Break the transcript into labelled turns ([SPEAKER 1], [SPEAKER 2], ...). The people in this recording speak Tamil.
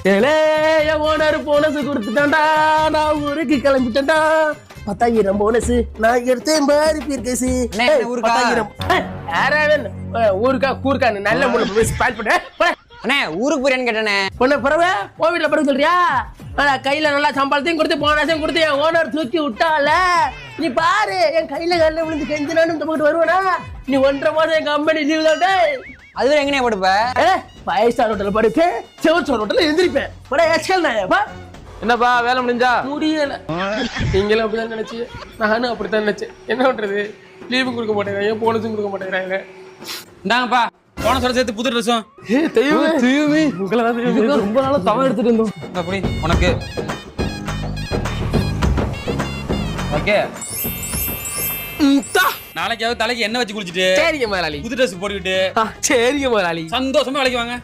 [SPEAKER 1] ஓனர் போனஸ் கொடுத்துட்டான்டா, நான் ஊருக்கு கிளம்பிட்டேன்டா. 10,000 போனஸ் நான் எடுத்தேன் பாரு பீர்கேசு. 10,000 ஊருக்கா கூருக்கான்னு நல்ல முறை ஸ்பாயில் பண்ண.
[SPEAKER 2] அண்ணே ஊருக்கு போறேன்னு கேட்டேனே.
[SPEAKER 1] பொண்ணு பிறவை கோவிட்ல பிறகு சொல்றியா? கையில நல்லா சம்பளத்தையும் கொடுத்து போனஸையும் கொடுத்து என் ஓனர் தூக்கி விட்டால. நீ பாரு என் கையில கல்ல விழுந்து கெஞ்சினான்னு இந்த பக்கம் வருவானா? நீ 1.5 மாதம் என் கம்பெனி லீவ் தான்டே.
[SPEAKER 2] அதுவே எங்கனே படுப்ப?
[SPEAKER 1] 5 ஸ்டார் ஹோட்டல்ல படுப்பேன், செவன் ஹோட்டல்ல எந்திரிப்பேன்.
[SPEAKER 3] என்னப்பா வேலை முடிஞ்சா?
[SPEAKER 1] முடியல. நீங்களும் அப்படிதான் நினைச்சு, நானும் அப்படித்தான் நினைச்சேன். என்ன பண்றது, லீவு கொடுக்க மாட்டேங்கிறாங்க, போனஸும் கொடுக்க மாட்டேங்கிறாங்க.
[SPEAKER 3] இந்தாங்கப்பா போனஸோட சேர்த்து புது ட்ரெஸ்ஸும்.
[SPEAKER 1] தெய்வமே ரொம்ப நாளா தவம் எடுத்துட்டு இருந்தோம்.
[SPEAKER 3] அப்படி உனக்கு ஓகே. நாளைக்காவது தலைக்கு எண்ணெய் வச்சு குளிச்சுட்டு
[SPEAKER 1] சரிங்க முதலாளி,
[SPEAKER 3] புது ட்ரெஸ் போட்டுக்கிட்டு
[SPEAKER 1] சரிங்க முதலாளி,
[SPEAKER 3] சந்தோஷமா வேலைக்கு வாங்க.